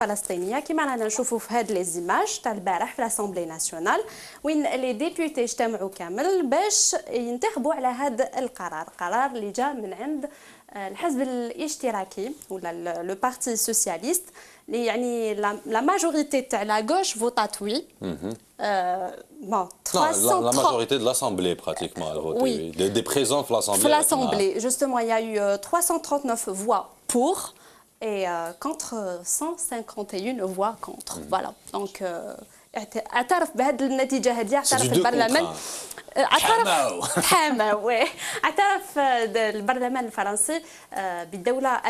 فلسطينيه كما رانا نشوفوا في هاد لي زيماج تاع البارح في لاسامبلي ناسيونال وين لي ديبيوتي اجتمعوا كامل باش ينتخبوا على هذا القرار اللي جاء من عند الحزب الاشتراكي ولا لو بارتي سوسياليست اللي يعني لا ماجوريتي تاع لا غوش فوتات وي. Bon, la majorité de l'Assemblée, pratiquement, elle a voté. Oui. Des présents de l'Assemblée. L'Assemblée, justement, il y a eu 339 voix pour et contre 151 voix contre. Voilà. Donc, اعترف بهذه النتيجه هذه اعترف البرلمان اعترف البرلمان الفرنسي بالدوله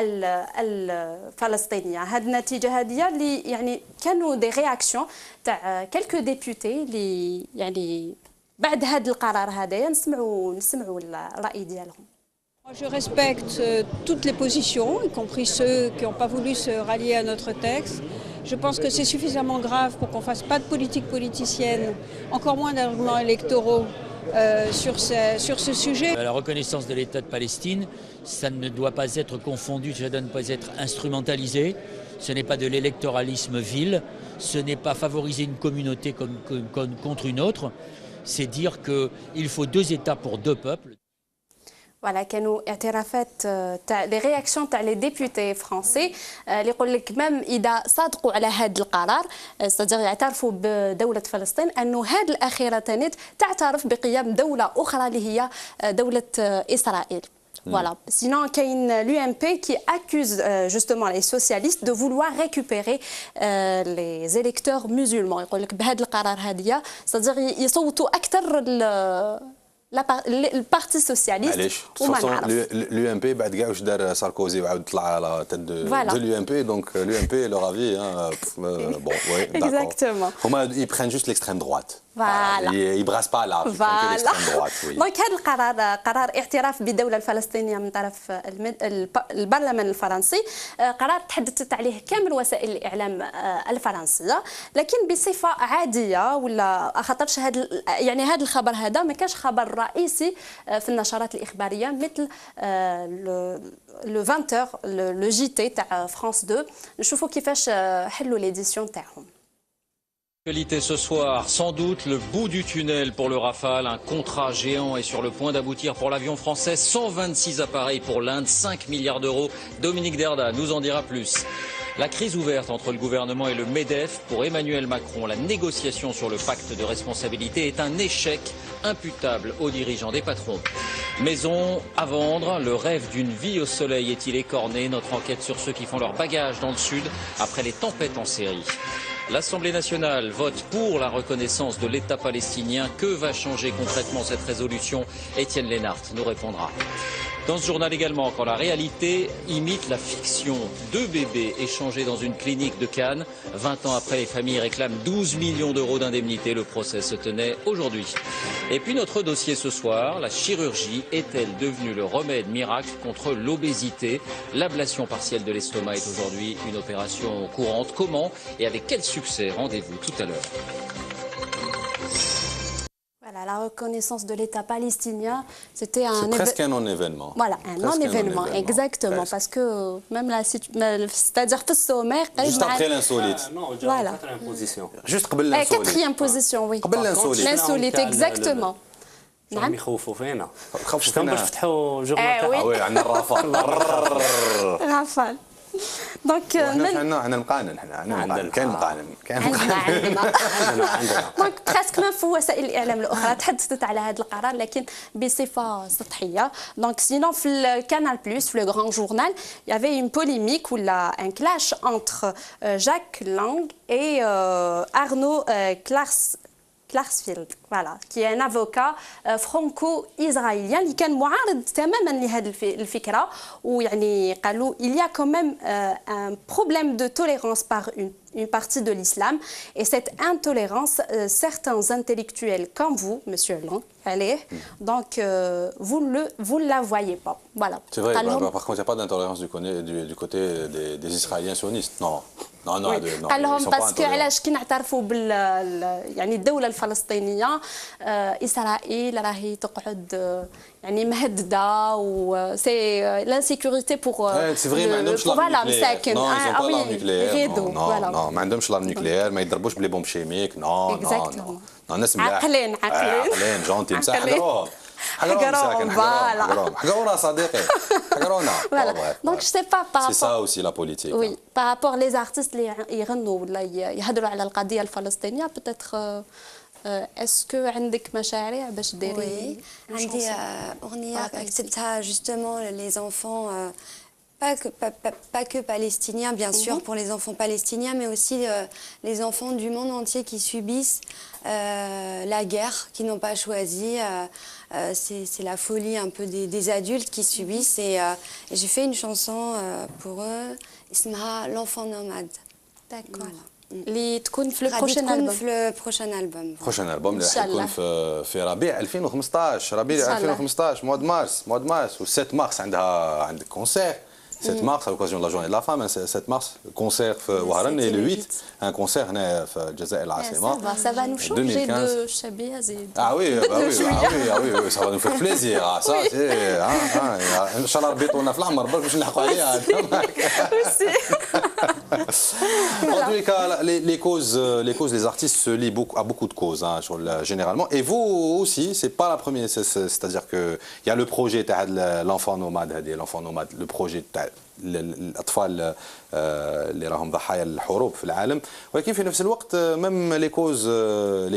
الفلسطينيه. هذه النتيجه هذه اللي يعني كانوا دي رياكسيون تاع كلكو ديبيوتي اللي يعني بعد هذا القرار هذايا نسمعوا الراي ديالهم. Je respecte toutes les positions, y compris ceux qui n'ont pas voulu se rallier à notre texte. Je pense que c'est suffisamment grave pour qu'on ne fasse pas de politique politicienne, encore moins d'arguments électoraux sur ce sujet. La reconnaissance de l'État de Palestine, ça ne doit pas être confondu, ça ne doit pas être instrumentalisé. Ce n'est pas de l'électoralisme vil, ce n'est pas favoriser une communauté contre une autre. C'est dire qu'il faut deux États pour deux peuples. Voilà, كانوا اعترافات تاع لي رياكسيون تاع لي ديبيوتي فرونسي اللي يقول لك ميم اذا صادقوا على هذا القرار صدق يعترفوا بدوله فلسطين انه هذه الاخيره تانيت تعترف بقيام دوله اخرى اللي هي دوله اسرائيل. Voilà. Sinon, il y a l'UMP qui accuse justement les socialistes de vouloir récupérer les électeurs musulmans. يقول لك بهذا القرار هذه صدق يصوتوا اكثر البارتي سوسياليست وما نعرف l'UMP بعد كاع واش دار ساركوزي وعاود طلع على تيت دو l'UMP donc l'UMP leur avis bon oui exactement هما ils prennent juste l'extrême droite. Voilà. Ils brassent pas large, ils prennent que l'extrême droite. Oui. Donc هذا القرار قرار اعتراف بالدولة الفلسطينية من طرف البرلمان الفرنسي، قرار تحدثت عليه كامل وسائل الإعلام الفرنسية، لكن بصفة عادية ولا خاطرش يعني هذا الخبر هذا ما كانش خبر رئيسي في النشرات الإخبارية مثل لو 20h لو جي تي تاع فرانس 2 نشوفوا كيفاش حلوا ليديسيون تاعهم. Actualité ce soir, sans doute le bout du tunnel pour le Rafale. Un contrat géant est sur le point d'aboutir pour l'avion français. 126 appareils pour l'Inde, 5 milliards d'euros. Dominique Derda nous en dira plus. La crise ouverte entre le gouvernement et le MEDEF. Pour Emmanuel Macron, la négociation sur le pacte de responsabilité est un échec imputable aux dirigeants des patrons. Maison à vendre, le rêve d'une vie au soleil est-il écorné? Notre enquête sur ceux qui font leur bagage dans le sud après les tempêtes en série. L'Assemblée nationale vote pour la reconnaissance de l'État palestinien. Que va changer concrètement cette résolution? Étienne Lénart nous répondra. Dans ce journal également, quand la réalité imite la fiction, 2 bébés échangés dans une clinique de Cannes. 20 ans après, les familles réclament 12 millions d'euros d'indemnité. Le procès se tenait aujourd'hui. Et puis notre dossier ce soir, la chirurgie est-elle devenue le remède miracle contre l'obésité? L'ablation partielle de l'estomac est aujourd'hui une opération courante. Comment et avec quel succès? Rendez-vous tout à l'heure. Voilà, la reconnaissance de l'État palestinien, c'était un presque un non-événement. Voilà, un non-événement, exactement, presque. Parce que même la situation, c'est-à-dire que sommaire, juste après l'insolite. Voilà. Juste قبل l'insolite. Quatrième position, oui. قبل l'insolite. L'insolite, exactement. نعم يخوفوا فينا باش فتحوا جورنال تاعهم وي عندنا رافال دونك عندنا المقانن عندنا كاين مقانن دونك بريسك ما في وسائل الاعلام الاخرى تحدثت على هذا القرار لكن بصفه سطحيه. دونك سينون في الكانال بلس في لو غران جورنال يافي اون بوليميك ولا ان كلاش انتر جاك لانغ اي ارنو كلارسفيلد voilà qui est un avocat franco-israélien اللي كان معارض تماما لهذه الفكره ويعني قالوا il y a quand même un problème de tolérance par une partie de l'islam et cette intolérance certains intellectuels comme vous monsieur Lang allez donc vous ne la voyez pas voilà. C'est vrai par contre il n'y a pas d'intolérance du côté des Israéliens sionistes non. Non, قال لهم باسكو علاش كي نعترفوا بال يعني الدوله الفلسطينيه اسرائيل راهي تقعد يعني مهدده و سي لانسيكوريتي بور سي فري ما عندهمش لا مساكن نو ما عندهمش لا نوكليير ما يضربوش بلي بومب شيميك نو الناس عاقلين جونتي مساح حقروهم حقرونا صديقي حقرونا دونك جو سي با سي سا اوسي لا بوليتيك وي بارابور لي زارتيست اللي يغنوا ولا يهضروا على القضيه الفلسطينيه بوتيتر اسكو عندك مشاريع باش ديري عندي اغنيه كتبتها justement les enfants pas que palestiniens, bien sûr, pour les enfants palestiniens, mais aussi les enfants du monde entier qui subissent la guerre, qui n'ont pas choisi. C'est la folie un peu des adultes qui subissent. Et j'ai fait une chanson pour eux, اسمها L'enfant nomade. D'accord. Voilà. اللي تكون في البروشان ألبوم. بروشان ألبوم اللي حيكون في ربيع 2015 ربيع 2015 mois de mars و 7 mars عندك كونسير 7 mars à l'occasion de la journée de la femme 7 mars concert في وهران et le 8 un concert هنا في الجزائر العاصمة ça va nous changer de شبيه زيد ah oui ça va nous faire plaisir ça c'est ان شاء الله ربيطونا في الاحمر برك باش نلحقوا عليها En tous les cas, les causes des artistes se lient à beaucoup de causes, hein, généralement. Et vous aussi, c'est pas la première. C'est-à-dire qu'il y a le projet de l'enfant nomade, le projet de الأطفال اللي راهم ضحايا الحروب في العالم ولكن في نفس الوقت même les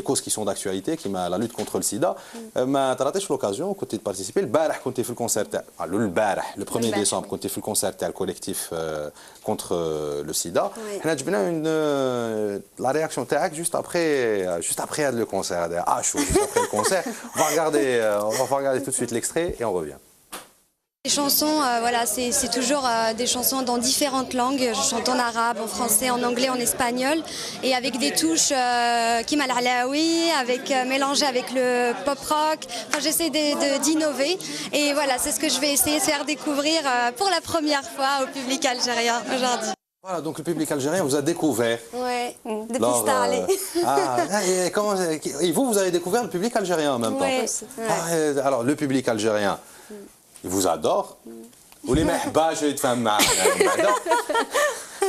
causes qui sont d'actualité كيما la lutte contre le sida ما طراتش لوكازيون كنت تبارتيسيبي البارح كنت في الكونسير تاع البارح le 1er décembre كنت في الكونسير تاع الكوليكتيف contre le sida حنا جبنا la réaction تاعك juste après le concert هذا juste après le concert on va regarder tout de suite l'extrait et on revient. Les chansons, voilà, c'est toujours des chansons dans différentes langues. Je chante en arabe, en français, en anglais, en espagnol, et avec des touches Kim Al-Alaoui, mélangées avec le pop rock. Enfin, j'essaie d'innover, et voilà, c'est ce que je vais essayer de faire découvrir pour la première fois au public algérien aujourd'hui. Voilà, donc le public algérien vous a découvert. Oui, depuis Starley. Et vous avez découvert le public algérien en même temps. Oui. Alors, le public algérien. Il vous adore. Vous les mettez bas, je vais te faire mal.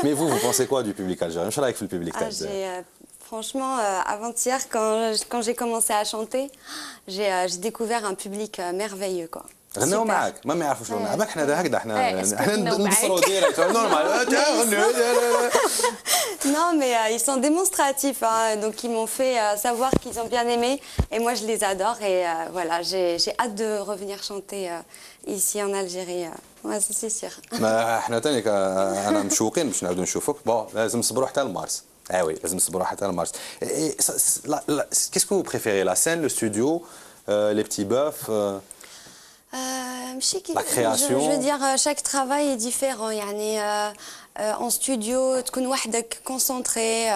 Mais vous pensez quoi du public algérien? Je suis avec le public algérien. Franchement, avant-hier, quand j'ai commencé à chanter, j'ai découvert un public merveilleux, quoi. غنوا معاك ما يعرفوش شنو نلعبك حنا هكذا حنا نبصروا ديريكت نورمال. Non mais ils sont démonstratifs hein, donc ils m'ont fait savoir qu'ils ont bien aimé et moi je les adore et voilà j'ai hâte de revenir chanter ici en Algérie ouais, c'est sûr. حنا ثاني انا مشوقين باش نعاودوا نشوفوك بون لازم نصبروا حتى لمارس. Ah oui, لازم نصبروا حتى لمارس. Qu'est-ce que vous préférez, la scène, le studio, les petits bœufs la création. Je veux dire, chaque travail est différent. Yani, en studio, تكون وحدك concentré.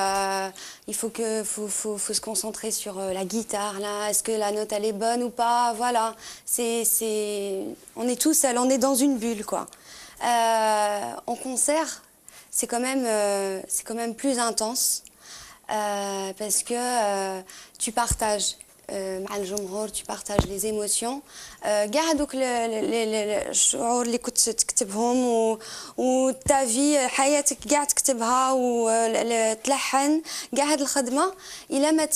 Il faut se concentrer sur la guitare. Là, est-ce que la note elle est bonne ou pas? Voilà. On est tout seul, on est dans une bulle, quoi. En concert, c'est quand même plus intense parce que tu partages. مع الجمهور tu partages les émotions كاع هذوك الشعور اللي كنت تكتبهم و ta vie حياتك كاع تكتبها وتلحن كاع هذه الخدمه الا ما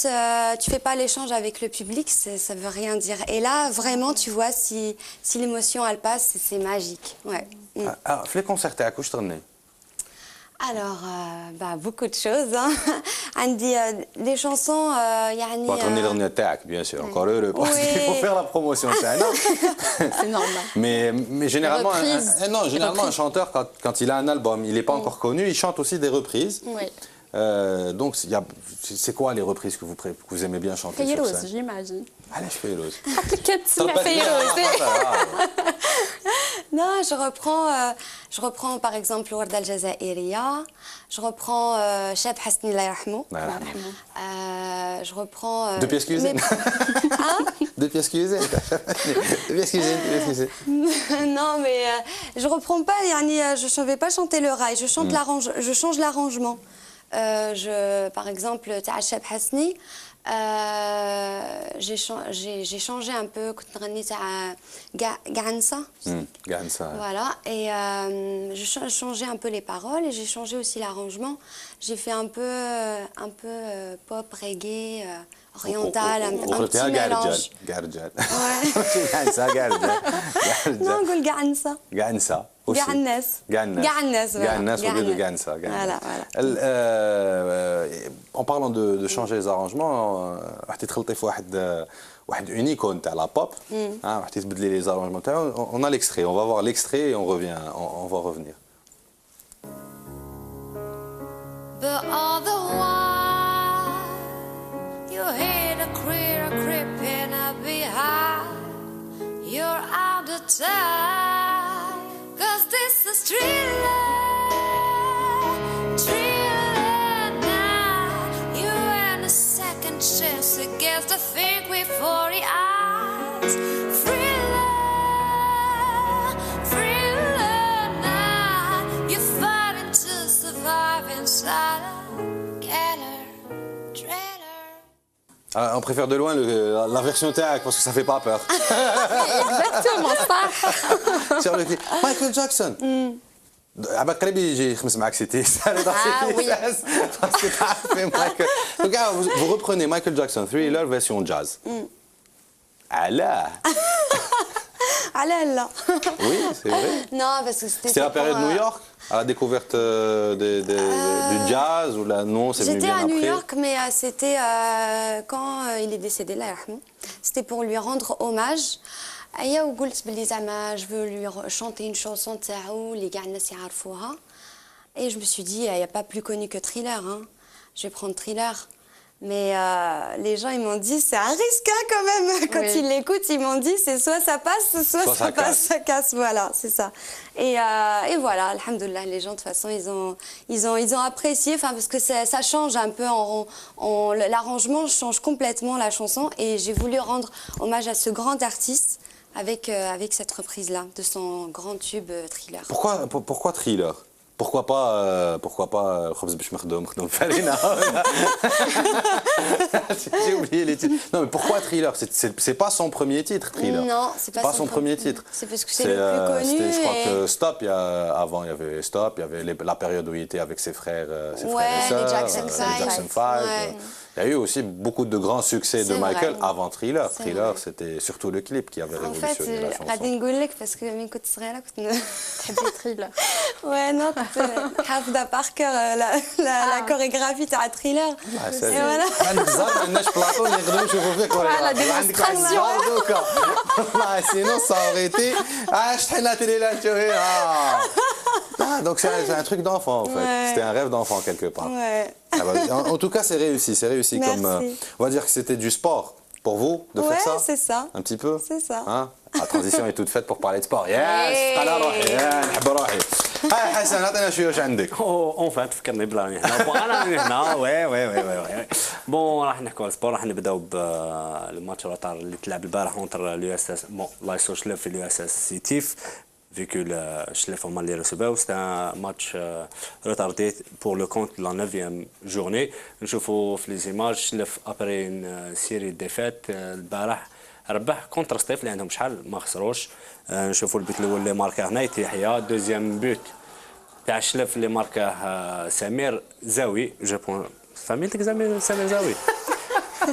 tu fais pas l'échange avec le public ça veut rien dire et là vraiment tu vois si l'émotion elle passe c'est magique ouais. في les concerts تاعك واش تغني؟ Alors, beaucoup de choses. Hein. Des chansons, يعني. Pas تغني الأغنية تاعك, bien sûr. Encore heureux, parce qu'il faut faire la promotion. C'est normal. Mais généralement, un chanteur, quand il a un album, il n'est pas encore connu, il chante aussi des reprises. Oui. Donc, c'est quoi les reprises que vous aimez bien chanter sur scène? j'imagine. علاش فيروز؟ كتسمع فيروز. Non, je reprends par exemple Warda al-Jazairiya, je reprends Cheb Hasni Allah yarhamou. Je reprends Deux pièces cuisines. Deux pièces cuisines. Deux pièces cuisines. Non, mais je reprends pas, je ne vais pas chanter le rail, je change l'arrangement. Par exemple, تاع شاب حسني j'ai changé un peu كنت نغني تاع قعنصة. قعنصة. Voilà, et je changeais un peu les paroles et j'ai changé aussi l'arrangement. J'ai fait un peu pop, reggae, oriental, un petit mélange. قرجال. قعنصة قرجال. Non, نقول قعنصة. قعنصة. قعناس. قعناس au lieu de قعنصة. Voilà. En parlant de changer les arrangements, راح تخلطي في واحد اونيكون تاع لا بوب. راح تبدلي les arrangements تاعو. On a l'extrait, on va voir l'extrait et on va revenir. But all the while you hear the critter creeping up behind. You're out of time, 'cause this is thriller now. You and a second chance against the thing before the eyes. Thriller now. You're fighting to survive inside a killer trailer. On préfère de loin la version théâtre parce que ça fait pas peur. Exactement, ça. Sur le clip. Michael Jackson. عبا قريب يجي يخمس معك سيتي oui. parce que t'as fait Michael. Donc vous reprenez Michael Jackson Thriller version jazz. علاه. علاه لا. Oui, c'est vrai. Non, parce que c'était la période New York, à la découverte du jazz ou là non, c'est venu bien après. J'étais à New York, mais c'était quand il est décédé là. C'était pour lui rendre hommage. أيا وقلت بلي زعما je veux lui chanter une chanson تاعو اللي كاع الناس يعرفوها. Et je me suis dit, il n'y a pas plus connu que Thriller. Hein. Je vais prendre Thriller. Mais les gens, ils m'ont dit, c'est un risque hein, quand même. Quand ils l'écoutent, ils m'ont dit, c'est soit ça passe, soit ça passe, ça casse. Voilà, c'est ça. Et voilà, alhamdoulilah, les gens, de toute façon, ils ont apprécié, parce que ça change un peu. L'arrangement change complètement la chanson. Et j'ai voulu rendre hommage à ce grand artiste avec cette reprise-là, de son grand tube Thriller. Pourquoi Thriller? Pourquoi pas الخبز باش مخدوم فرينة. J'ai oublié les titres. Non mais pourquoi Thriller? C'est pas son premier titre, Thriller. Non, c'est pas son premier titre. C'est parce que c'est le plus connu. Je crois que Stop, avant il y avait Stop, il y avait la période où il était avec ses frères et sœurs, les Jackson 5. Il y a eu aussi beaucoup de grands succès de Michael avant Thriller. Thriller, vrai. c'était surtout le clip qui avait révolutionné la chanson. غادي نقول لك parce que من كنت صغيرة كنت تحبي Thriller. Ouais, non, كنت حافظة par cœur la chorégraphie تاع Thriller. Et voilà. عندك زهر ما عندناش بلاطو اللي يقدروا يشوفوا فيه كوريغرافي. عندك واحد الزهر دوكا. والله سينو ça aurait été شحال لا تيلي لا تشوفي. Donc c'est un truc d'enfant en fait. C'était un rêve d'enfant quelque part. Ouais. En tout cas, c'est réussi. C'est réussi. Comme on va dire que c'était du sport pour vous de faire ça. Ouais, c'est ça. Un petit peu. C'est ça. Hein? La transition est toute faite pour parler de sport. Yes. على روحي. نحب روحي. هاي حسن عطينا شويه واش عندك. اون فكرني بلا راني هنا بون انا راني هنا وي بون راح نحكوا على السبور. راح نبداو بالماتش روتار اللي تلعب البارح اونتر اليو اس اس بون لايسو شلف في اليو اس اس سيتيف فيكو شلف هما اللي رسباو. ستا ماتش روتاردي بور لو كونت لا 9 جورني. نشوفوا في لي زيماج شلف ابري ان سيري ديفات البارح ربح كونتر ستيف اللي عندهم شحال ما خسروش. نشوفوا البيت الاول اللي ماركاه نايت يحيى. دوزيام بوت تاع الشلف اللي ماركاه سمير زاوي. جو بون فاميلتك سمير زاوي.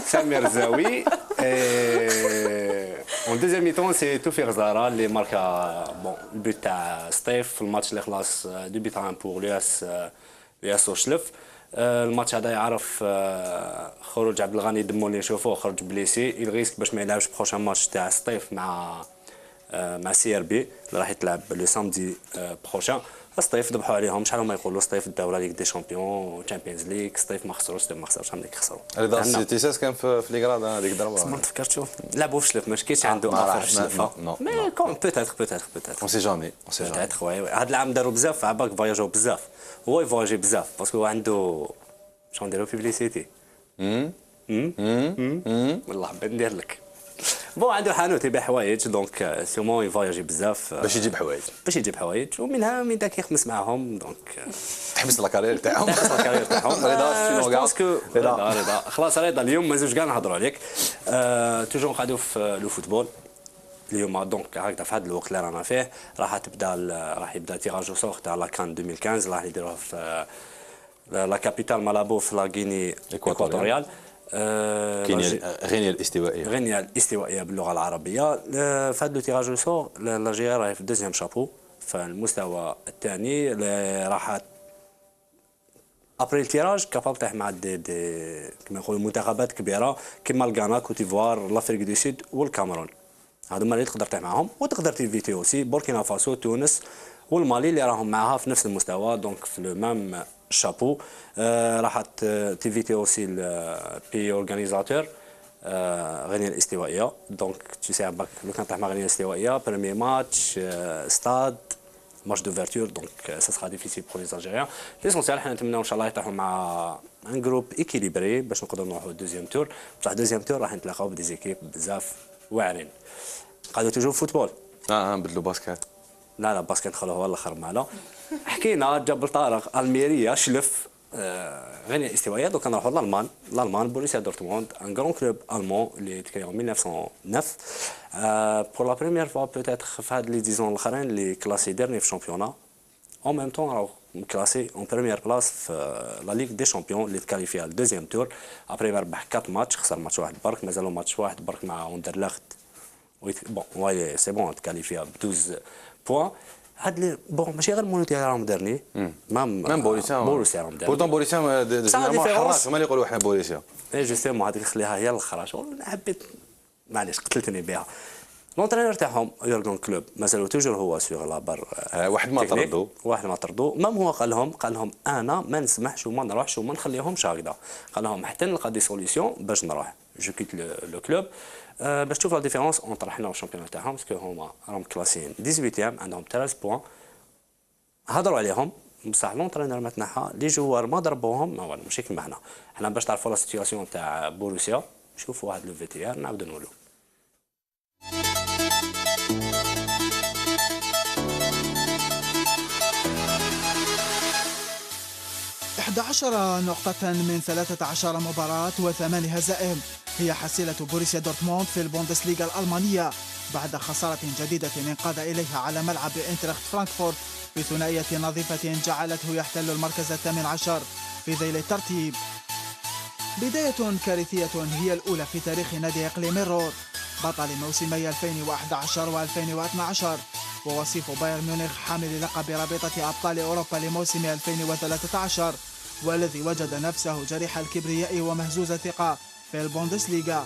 سمير زاوي. اون دوزيام ميتون سي توفيق زهرة اللي ماركا بون البوت تاع ستيف في الماتش اللي خلاص دو بيت ان بور لو اس وشلف. الماتش هذا يعرف خروج عبد الغني دمو اللي نشوفوه خرج بليسي يلغيسك باش ما يلعبش بروشان ماتش تاع ستيف مع سي ار بي اللي راح يتلعب لو سامدي بروشان. ستيف ذبحوا عليهم شحال هما يقولوا ستيف الدوره ليغ دي شامبيون تشامبيونز ليغ. ستيف ما خسروش ستيف ما خسروش هم اللي خسروا. رضا السيتيساس كان في ليغراد هذيك الضربه. ما تفكرتش لعبوا في شلف ما كاينش عنده افر في شلف. مي بوتيتر اون سي جامي بوتيتر وي. هذا العام داروا بزاف عباك فواياجوا بزاف. هو يفواجي بزاف باسكو عنده شلون نديروا بيبليسيتي. والله حبيت ندير لك بون عنده حانوت يبيع حوايج دونك سيمون يفواياجي بزاف باش يجيب حوايج. باش يجيب حوايج ومنها من داك يخمس معاهم دونك تحبس لاكارير تاعهم. تحبس لاكارير تاعهم. رضا باسكو رضا خلاص رضا اليوم مازالوش كاع نهضروا عليك. توجور قاعدوا في لو فوتبول اليوم دونك هكذا في هذا الوقت اللي رانا فيه راح يبدا تيراج سور تاع لا كان 2015 راح يديروه في لا كابيتال مالابو في لا غيني ايكواتوريال. غينيا الاستوائيه. غينيا الاستوائيه باللغه العربيه. في هذا لو تيراج سور الجزائر راهي في دوزيام شابو فالمستوى الثاني راح ابري التيراج كاباب تاع مع دي كما نقولوا منتخبات كبيره كما الغانا كوتيفوار لافريك دو سود والكاميرون. هذوما اللي تقدر تلعب معاهم وتقدر تيفيتي اوسي بوركينا فاسو تونس والمالي اللي راهم معاها في نفس المستوى دونك في لو مام شابو. راح تيفيتي اوسي البي اورغانيزاتور غينيا الاستوائيه دونك تي سي باك لو كان تلعب مع غينيا الاستوائيه بريمي ماتش ستاد ماتش دوفرتور دونك سا سرا ديفيسيل بور لي الجيريان. ليسونسيال حنا نتمناو ان شاء الله يطيحوا مع ان جروب ايكيليبري باش نقدروا نروحوا دوزيام تور. بصح دوزيام تور راح نتلاقاو بدي زيكيب بزاف واعرين. قاعدوا توجور فوتبول. بدلوا باسكت. لا باسكت خلوه هو الاخر ماله. حكينا جبل طارق الميريا شلف غينيا الاستوائيه دوك نروحوا لالمان بوريسيا دورتموند ان غران كلوب المون اللي تكريو 1909 بور لا بروميير فوا بوتيتر في هاد لي ديزون الاخرين اللي كلاسي ديرني في الشامبيونا اون ميم طون راهو كلاسي اون بروميير بلاص في لا ليغ دي شامبيون اللي تكاليفيا الدوزيام تور ابري ربح 4 ماتش خسر ماتش واحد برك مازالو ماتش واحد برك مع اندرلخت بون واي سي بون تكاليفيا ب 12 بوان. هاد لي بون ماشي غير مونوتي راهم دارني مام بوريسيا راهم دارني بورتون بوريسيا ديجينيرمون حراس هما اللي يقولوا احنا بوريسيا اي جوستومون هذيك نخليها هي الاخراج حبيت معليش قتلتني بها. لونترينور تاعهم يورغن كلوب مازالو توجور هو سيغ لا بار واحد ما طردوا مام هو قال لهم انا ما نسمحش وما نروحش وما نخليهمش هكذا. قال لهم حتى نلقى دي سوليسيون باش نروح جو كيت لو كلوب باش تشوف لا ديفيرونس اونتر حنا والشامبيون تاعهم باسكو هما راهم كلاسيين 18 عندهم 13 بوان. هضروا عليهم بصح لونترينور ما تنحى لي جوار ما ضربوهم ماشي كيما حنا باش تعرفوا لا سيتياسيون تاع بوروسيا شوفوا واحد لو فيتيار نعاودو نقولوا. 11 نقطة من 13 مباراة و8 هزائم هي حصيلة بوريسيا دورتموند في البوندسليغا الألمانية بعد خسارة جديدة انقاد إليها على ملعب إنترخت فرانكفورت بثنائية نظيفة جعلته يحتل المركز 18 في ذيل الترتيب. بداية كارثية هي الأولى في تاريخ نادي إقليم الرور بطل موسمي 2011 و2012 ووصيف بايرن ميونخ حامل لقب رابطة أبطال أوروبا لموسم 2013 والذي وجد نفسه جريح الكبرياء ومهزوز الثقة في البوندسليغا.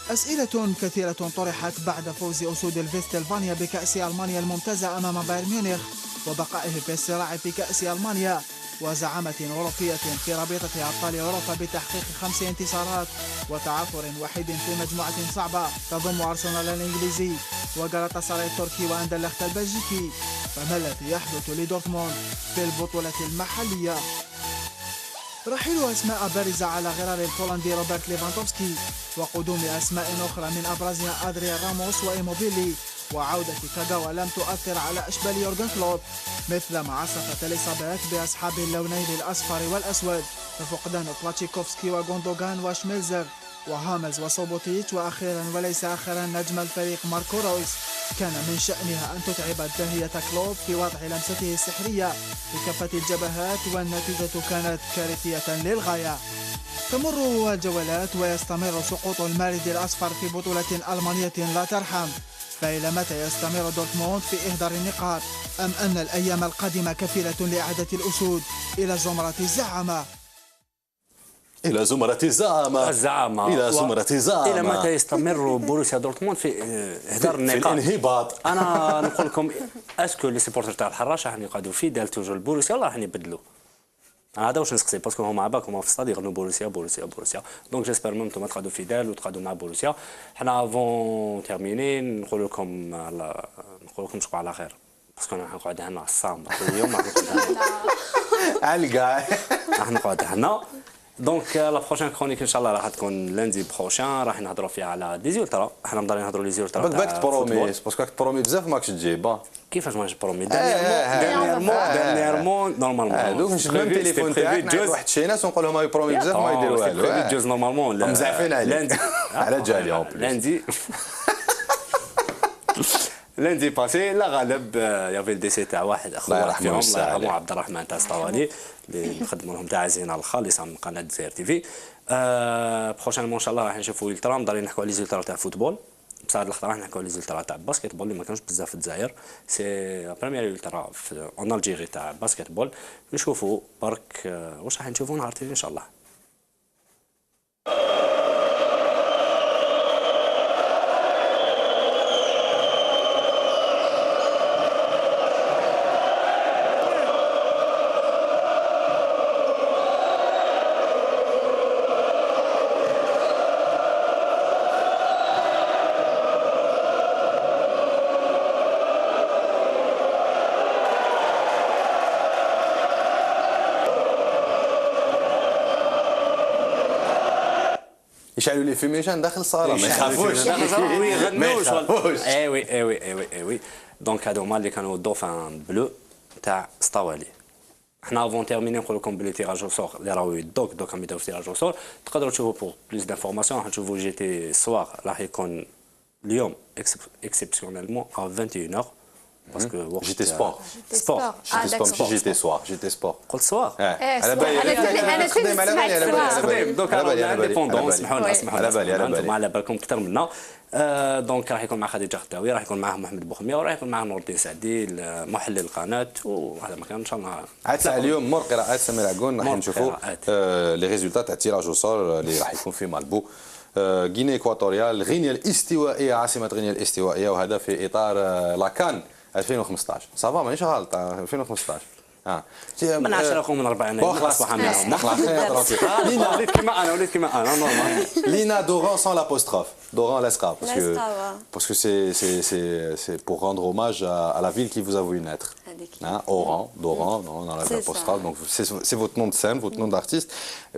أسئلة كثيرة طرحت بعد فوز أسود الفيستلفانيا بكأس ألمانيا الممتازة أمام بايرن ميونخ وبقائه في الصراع في كأس ألمانيا وزعامة أوروبية في رابطة أبطال أوروبا بتحقيق 5 انتصارات وتعثر وحيد في مجموعة صعبة تضم أرسنال الإنجليزي وغالاتاساراي التركي وأندرلخت البلجيكي. فما الذي يحدث لدورتموند في البطولة المحلية؟ رحيل أسماء بارزة على غرار البولندي روبرت ليفاندوفسكي وقدوم أسماء أخرى من أبرزها أدريان راموس وإيموبيلي وعودة كاغاوا لم تؤثر على أشبال يورغن كلوب مثلما عصفت الإصابات بأصحاب اللونين الأصفر والأسود ففقدان بلاتشيكوفسكي وغوندوغان وشميلزر وهاملز وسوبوتيتش وأخيرا وليس آخرا نجم الفريق ماركو رويس كان من شأنها أن تتعب الداهية كلوب في وضع لمسته السحرية بكافة الجبهات والنتيجة كانت كارثية للغاية. تمر الجولات ويستمر سقوط المارد الأصفر في بطولة ألمانية لا ترحم فإلى متى يستمر دورتموند في إهدار النقاط أم أن الأيام القادمة كفيلة لإعادة الأسود إلى زمرة الزعامة؟ إلى زمرة الزعامة إلى زمرة الزعامة. إلى متى يستمر بوروسيا دورتموند في إهدار النقاط؟ في الانهباط. أنا نقول لكم اسكو لي سيبورتر تاع الحراش راح يقعدوا فيدال توجور البوروسيا ولا راح يبدلوا؟ هذا واش نسقسي باسكو هما عباك هما في الصاد يغنوا بوروسيا دونك جيسبر ميم نتوما تقعدوا فيدال وتقعدوا مع بوروسيا. حنا افون تيرميني نقول لكم نشوفوا على خير باسكو راح نقعد هنا الصام اليوم راح نقعد هنا على الكاع راح نقعد هنا دونك لا بروشين كرونيك ان شاء الله راح تكون لاندي بروشين، راح نهضروا فيها على دي زولترا. احنا مضطرين نهضروا لي زولترا باك تبرومي باسكو راك تبرومي بزاف ماكش تجيب. كيفاش ماكش برومي؟ دانييرمون نورمالمون دوك نشد التليفون تاعك نعيط واحد شي ناس ونقول لهم يبرومي بزاف ما يديروا والو. جوز نورمالمون مزعفين عليك على جالي اون بليس لاندي. lundi passé لا غالب يافي الديسي تاع واحد اخويا فيهم الله يرحمه عبد الرحمن تاع سطواني اللي نخدموا لهم تعازينا الخالصه من قناه زير تي في. بروشينمون ان شاء الله راح نشوفوا الترا مدارين نحكوا على لي زولترا تاع فوتبول. بصح هاد اللقطه راح نحكوا على لي زولترا تاع باسكيت بول اللي ما كانوش بزاف في الجزائر. سي لا بروميير الترا اون الجيري تاع باسكيت بول. نشوفوا برك واش راح نشوفوا نهار ان شاء الله. يشعلوا لي فيميشان داخل الصاله ما يخافوش داخل الصاله ويغنوش. اي وي دونك هادو هما اللي كانوا دوفان بلو تاع سطوالي. حنا افون تيرميني نقول لكم بلي تيراج او سور اللي راهو يدوك دوكا يبداو في تيراج او سور. تقدروا تشوفوا بور بليس دانفورماسيون راح تشوفوا جي تي السوار راح يكون اليوم اكسبسيونيلمون ا 21h باسكو جيتي سبور جيتي سبور جيتي سوار جيتي سبور قلت سوار على بالي انا خدام على بالي على بالي دوك انديبوندون اسمحوا لنا على بالي انتم على بالكم اكثر منا. دونك راح يكون مع خديجه خداوي، راح يكون معاه محمد بوخميه، وراح يكون معاه نور الدين سعدي محلل القناه، وهذا مكان ان شاء الله. عاد اليوم مور قراءات سمير عقون راح نشوفوا لي ريزولتا تاع تيراج وصول اللي راح يكون في مالبو. غينيا ايكواتوريال، غينيا الاستوائيه، عاصمه غينيا الاستوائيه، وهذا في اطار لاكان 2015. صافا مانيش غلط 2015. من 10 اخو من 4 اصبح منهم وليت كيما انا نورمال. Lina Doran sans l'apostrophe. Doran Lesca. Parce que c'est pour rendre hommage à la ville qui vous a vu naître. Oran, Doran, dans l'apostrophe. Donc c'est votre nom de scène, votre nom d'artiste.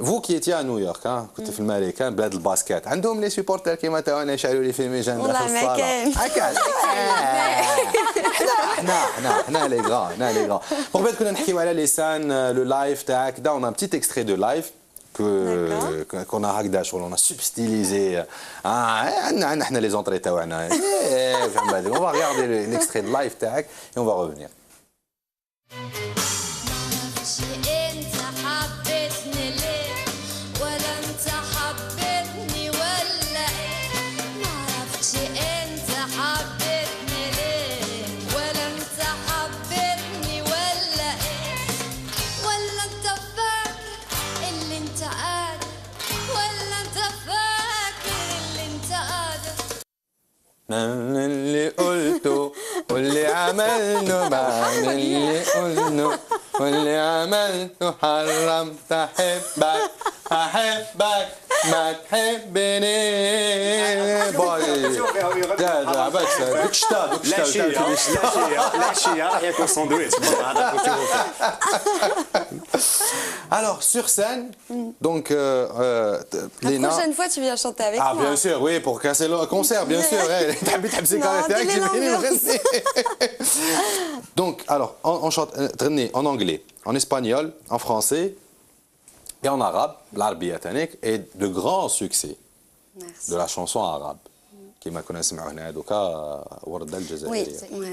Vous qui étiez à New York, كنت في الماريكان بلاد الباسكت، عندهم لي سيبورتر كيما تاعنا يشعلوا لي فيميجان داخل الصاله. حنا لي غران، حنا لي غران. قبل كنا نحكيو على لسان لو لايف تاعك. دا on a un petit extrait de live qu'on a هكذا شغل on a substilisé. عندنا احنا لي زونطري تاعنا. فهم هذيك. On va regarder l'extrait de live تاعك et on va revenir. من اللي قلته واللي عملته، من اللي قلته واللي عملته، حرمت احبك احبك ما تحبني. باي لا بس دوك شتا دوك العشيه راح ياكل ساندويتش. Alors sur scène, donc La prochaine fois, tu viens chanter avec moi. Ah bien sûr, oui, pour casser le concert, bien sûr. تحبي تحبسي كاركتيرك تجيبيني نغني. Donc alors on chante تغني en anglais, en espagnol, en français et en arabe, l'arabe تانيك, et de grands succès de la chanson arabe. كما كنا نسمعوا هنا دوكا وردة الجزائرية. Oui.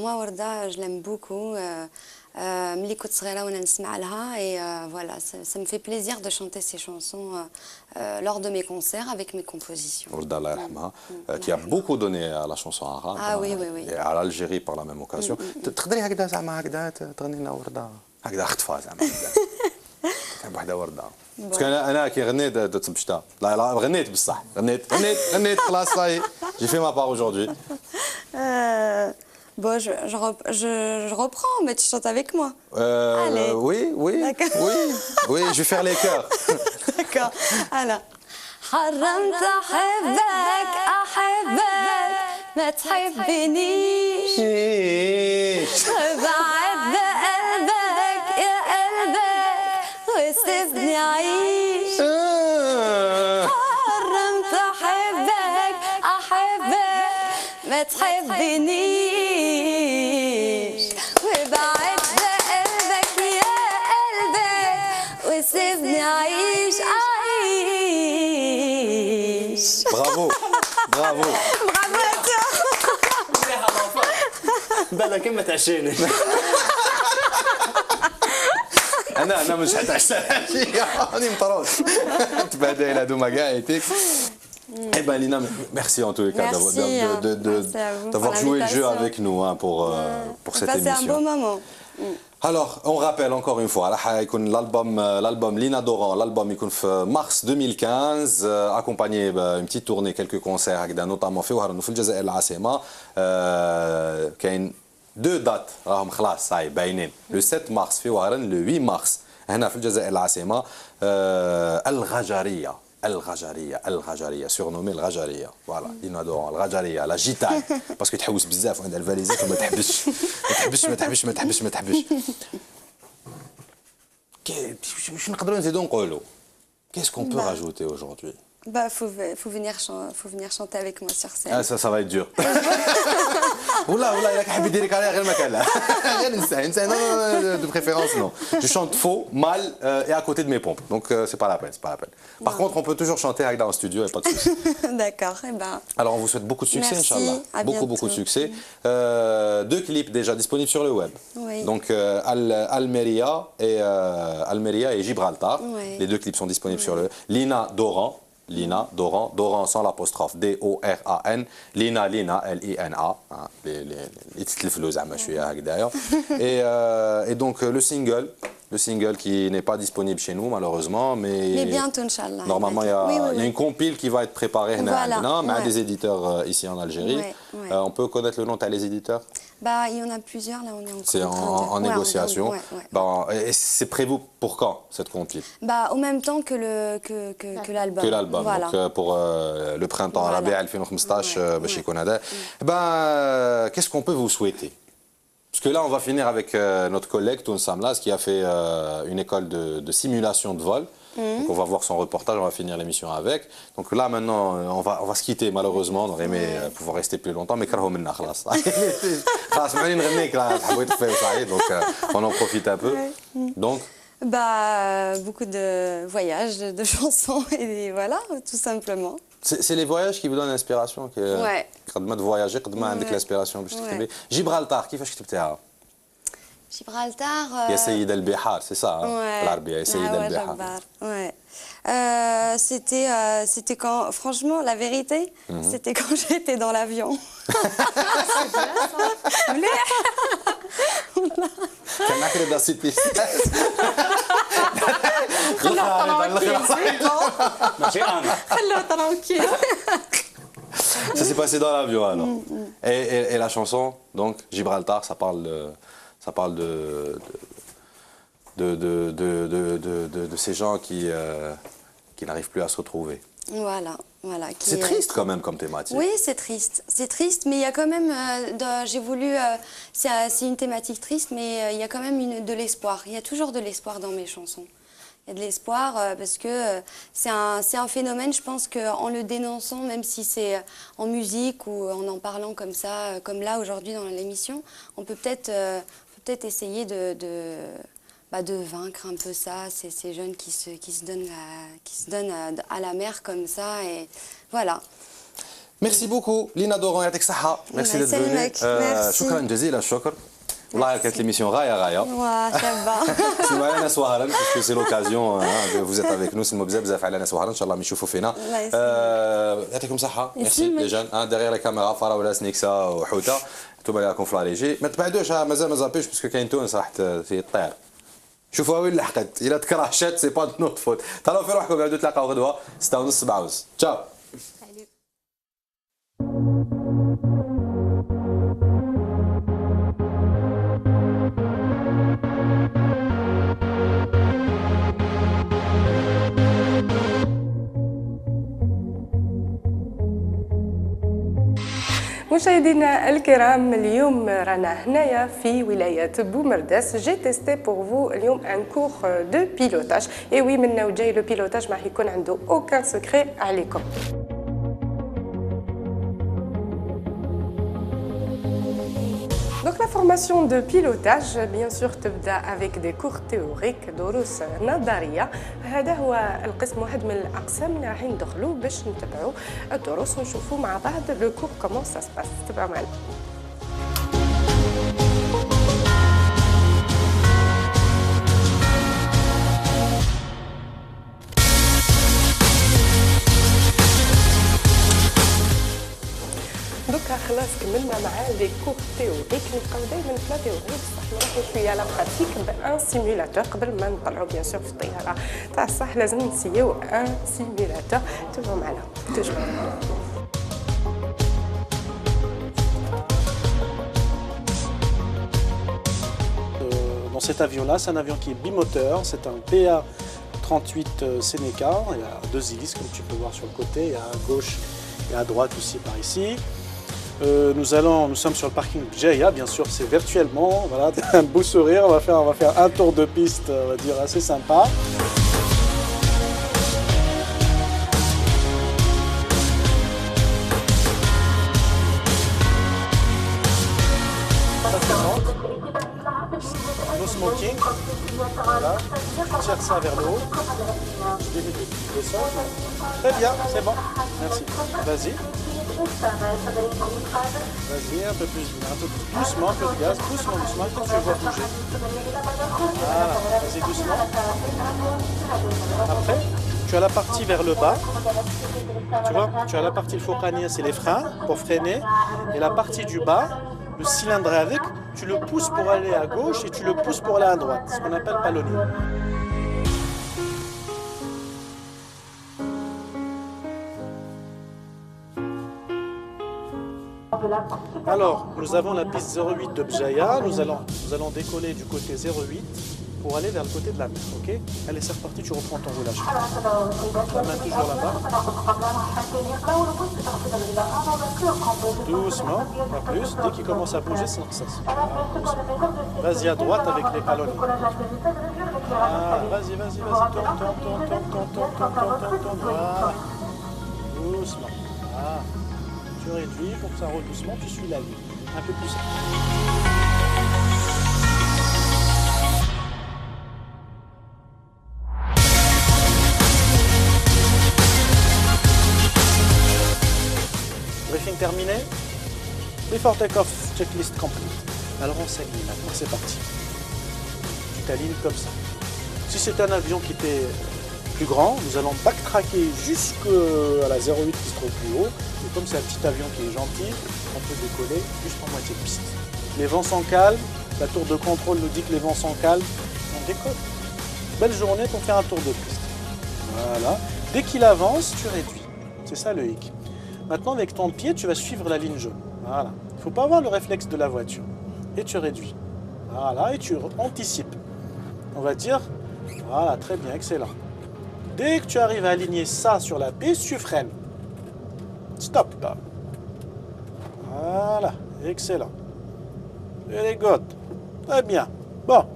Moi Warda, je l'aime beaucoup. ملي كنت صغيرة وانا نسمع لها et voilà, ça me fait plaisir de chanter ces chansons lors de mes concerts avec mes compositions. Warda Allah yarhamha, qui a beaucoup donné à la chanson arabe. Ah oui. Et à l'Algérie par la même occasion. تقدري هكذا زعما هكذا تغني لنا وردة هكذا خطفة زعما هكذا وحدة وردة. باسكو انا كي غنيت تبشتا لا غنيت بصح غنيت خلاص صاي جي في ما بار اوجوردي. Bon, je reprends, mais tu chantes avec moi. Allez. Oui, je vais faire les chœurs. D'accord. Alors. حرمت أحبك أحبك ما تحبنيش، بعد بقلبك يا قلبك وسيبني أعيش حرمت أحبك ما تحبنيش وبعد بقلبك يا قلبي وسيبني أعيش برافو برافو بلا كلمة تعشيني انا مش حتعشى راني مطروش تبهدل هادو ما كاع يتيك. Eh ben Lina, merci en tous les cas d'avoir joué le jeu avec nous hein, pour cette émission. C'est un beau moment. Alors, on rappelle encore une fois, l'album Lina Doran, l'album il est mars 2015, accompagné d'une petite tournée, quelques concerts, notamment في وهران وفي الجزائر العاصمة. كاين 2 dates راهم خلاص صاي باينين. Le 7 mars في وهران, le 8 mars هنا في الجزائر العاصمة. الغجرية surnommée الغجرية. Voilà, Lina Doran, الغجرية, la gitane. Parce que تحوس بزاف وعندها الفاليزات وما تحبش. ما تحبش. شنو نقدروا نزيدوا نقولوا؟ Qu'est-ce qu'on peut rajouter aujourd'hui? Faut venir chanter avec moi sur scène. Ah, ça va être dur. Oula, il a qu'à habiter les carrières, rien de non, de préférence, non. Je chante faux, mal et à côté de mes pompes. Donc, c'est pas la peine. Par contre, on peut toujours chanter avec dans le studio, et pas de souci. D'accord, eh ben. Alors, on vous souhaite beaucoup de succès, Inch'Allah. Beaucoup de succès. 2 clips déjà disponibles sur le web. Oui. Donc, Almeria et Gibraltar. Oui. Les 2 clips sont disponibles sur le Lina Doran sans l'apostrophe, D-O-R-A-N, Lina, L-I-N-A, les titres les flous, je suis d'ailleurs. Et donc le single qui n'est pas disponible chez nous malheureusement, mais bientôt, Inch'Allah. Normalement, il y a une compile qui va être préparée avec des éditeurs ici en Algérie. On peut connaître le nom des éditeurs? Il y en a plusieurs, là on est C'est en négociation. Et c'est prévu pour quand cette compile? Au même temps que l'album. Voilà. Donc pour le printemps arabe 2015 باش يكون هذا. Qu'est-ce qu'on peut vous souhaiter? Parce que là, on va finir avec notre collègue Toun Samlas qui a fait une école de simulation de vol. Donc on va voir son reportage, on va finir l'émission avec. Donc là maintenant, on va se quitter malheureusement. On aurait aimé pouvoir rester plus longtemps, mais كرهوا منا خلاص. خلاص ما نغنيك راه تحبوا تفاو صحيح. Donc on en profite un peu. Donc beaucoup de voyages, de chansons et voilà, tout simplement. C'est les voyages qui vous donnent l'inspiration que قد ما تفواياجي قد ما عندك l'inspiration باش تكتبي. جيبرالتار كيفاش كتبتيها؟ Gibraltar. يا سيد البحار, c'est ça, بالعربية, يا سيد البحار. C'était quand, franchement, la vérité, c'était quand j'étais dans l'avion. كان معك رضا سيتي. خلوه tranquille. Ça s'est passé dans l'avion alors. Et la chanson, donc Gibraltar, ça parle de ces gens qui n'arrivent plus à se retrouver. Voilà. C'est triste quand même comme thématique. Oui, c'est triste, mais il y a quand même, j'ai voulu, c'est une thématique triste, mais il y a quand même de l'espoir. Il y a toujours de l'espoir dans mes chansons. Il y a de l'espoir parce que c'est un phénomène, je pense qu'en le dénonçant, même si c'est en musique ou en parlant comme ça, comme là aujourd'hui dans l'émission, on peut peut-être essayer de vaincre un peu ça, ces jeunes qui se donnent à la mer comme ça, et voilà. Merci beaucoup, Lina Doran, يعطيك الصحة. Merci d'être venue. شكرا جزيلا الشكر. والله كانت l'émission غاية. سمعنا ناس وهران parce que c'est l'occasion vous êtes avec nous, سلموا بزاف على ناس وهران إن شاء الله يشوفوا فينا. يعطيكم الصحة. Merci les jeunes. Derrière la caméra فراولة سنيكسا وحوتة. انتم اللي راكم في لا ريجي. ما تبعدوش مازال ما زابيش باسكو كاين تونس راح تطير. شوفوا وين لحقت. إلا تكرهشت سي با دو نوت فوت. تهلاو في روحكم عاودوا تلاقاو غدوة 6:30 7:30. تشاو. مشاهدينا الكرام اليوم رانا هنايا في ولاية بومرداس. جي تيستي بور فو اليوم ان كور دو بيلوتاج. اي وي منا وجاي لو بيلوتاج ما راح يكون عنده اوكان سكري عليكم. Donc la formation de pilotage, bien sûr, تبدأ avec des cours théoriques, دروس نظرية. هذا هو القسم واحد من الأقسام اللي راح ندخلوا باش نتبعوا الدروس ونشوفوا مع بعض لو كور كومون سا سباس. تبعوا معنا. دوكا خلاص كملنا مع لي كور تيوريك. نبقاو دائما في لا تيوري بصح نروحو شويه لا براتيك بان سيمولاتور قبل ما نطلعو بيان سور في الطياره تاع الصح. لازم نسيو ان سيمولاتور. تبعوا معنا توجور. Dans cet avion-là, c'est un avion qui est bimoteur, c'est un PA-38 Seneca. Il y a deux hélices comme tu peux voir sur le côté, et à gauche et à droite aussi par ici. Nous sommes sur le parking Jaya, bien sûr c'est virtuellement, voilà, un beau sourire, on va faire un tour de piste, on va dire assez sympa. No smoking, voilà, je tire ça vers le haut, je descends, très bien, c'est bon, merci, vas-y. Vas-y, un peu plus doucement, un peu de gaz, doucement, quand tu vois bouger. Voilà, vas-y doucement. Après, tu as la partie vers le bas. Tu vois, tu as la partie, le focanier, c'est les freins pour freiner. Et la partie du bas, le cylindre avec, tu le pousses pour aller à gauche et tu le pousses pour aller à droite. Ce qu'on appelle palonnier. Alors, nous avons la piste 08 de Bjaya. Nous allons décoller du côté 08 pour aller vers le côté de la mer. Ok? Allez, c'est reparti, tu reprends ton roulage. La main toujours là-bas. Doucement, pas plus. Dès qu'il commence à bouger, c'est ça. Vas-y à droite avec les palonniers. Ah, vas-y, tourne. Voilà. Doucement. Ah. Tu réduis pour que ça roule doucement, tu suis la ligne. Un peu plus. Briefing terminé. Before take-off, checklist complete. Alors on s'aligne maintenant, c'est parti. Tu t'alignes comme ça. Si c'est un avion qui était plus grand, nous allons backtracker jusqu'à la 08 qui se trouve plus haut. Et comme c'est un petit avion qui est gentil, on peut décoller juste en moitié de piste. Les vents sont calmes, la tour de contrôle nous dit que les vents sont calmes, on décolle. Belle journée pour faire un tour de piste. Voilà. Dès qu'il avance, tu réduis. C'est ça le hic. Maintenant, avec ton pied, tu vas suivre la ligne jaune. Voilà. Il ne faut pas avoir le réflexe de la voiture. Et tu réduis. Voilà. Et tu anticipes. On va dire, voilà, très bien, excellent. Dès que tu arrives à aligner ça sur la piste, tu freines. Stop. Voilà, excellent. Very good. Très bien. Bon.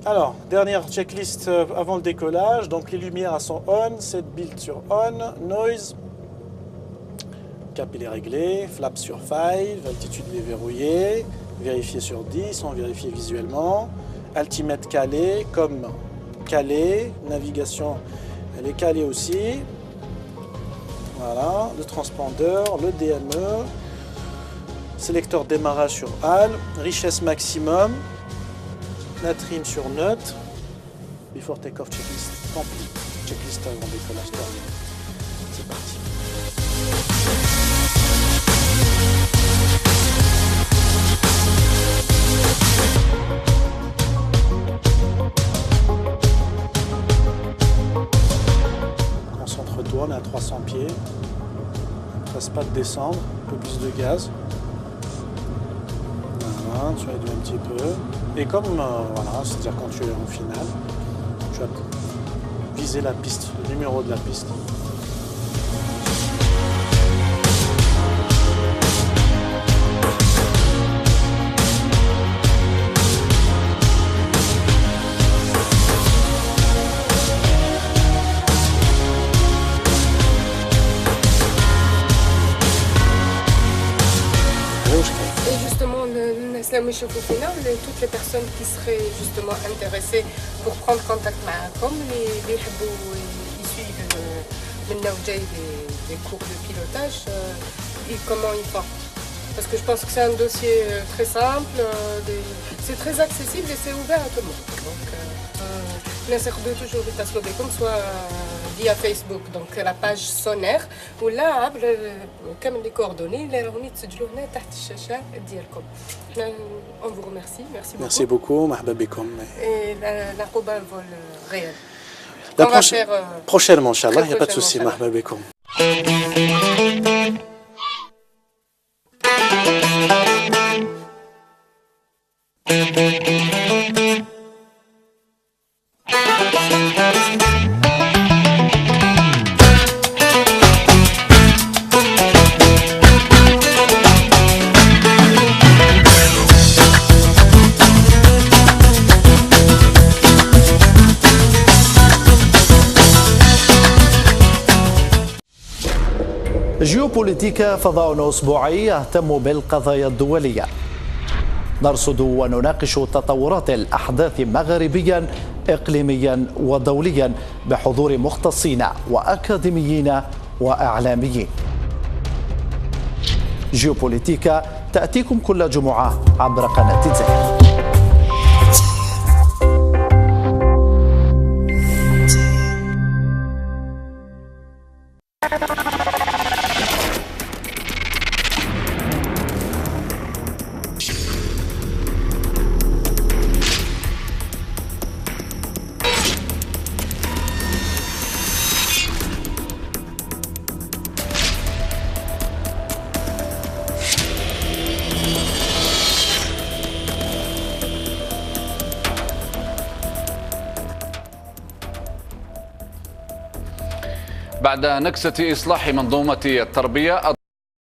Alors, dernière checklist avant le décollage. Donc les lumières sont on, set build sur on, noise. Cap il est réglé, flap sur 5, altitude déverrouillée, vérifié sur 10, on vérifie visuellement. Altimètre calé, comme calé, navigation elle est calée aussi. Voilà, le transpondeur, le DME, sélecteur démarrage sur HAL, richesse maximum, latrine sur note, before take-off checklist complete, checklist avant décollage terminé. C'est parti. Concentre-toi, on est à 300 pieds. Ne passe pas de descendre, un peu plus de gaz. Voilà, tu réduis un petit peu. Et comme, voilà, c'est-à-dire quand tu es en finale, tu vas viser la piste, le numéro de la piste. السلام يشوفوا فينا toutes les personnes qui seraient justement intéressées pour prendre contact معاكم اللي يحبوا يسويفوا منا وجاي des cours de pilotage et comment ils font. Parce que je pense que c'est un dossier très simple, c'est très accessible et c'est ouvert à tout le monde. Donc, الناس يقدروا toujours يتصلوا بكم soit via Facebook donc la page Soner ولا عبر كامل les coordonnées اللي راهم يتسجلوا هنا تحت الشاشة ديالكم. On vous remercie, merci beaucoup. Merci beaucoup, مرحبا بكم. Et la Cuba vole réel. Prochainement, Inch'Allah, il n'y a pas de souci, مرحبا بكم. جيوبوليتيكا فضاء أسبوعي يهتم بالقضايا الدولية. نرصد ونناقش تطورات الأحداث مغربيا إقليميا ودوليا بحضور مختصين وأكاديميين وإعلاميين. جيوبوليتيكا تأتيكم كل جمعة عبر قناة زاهر. بعد نكسة إصلاح منظومة التربية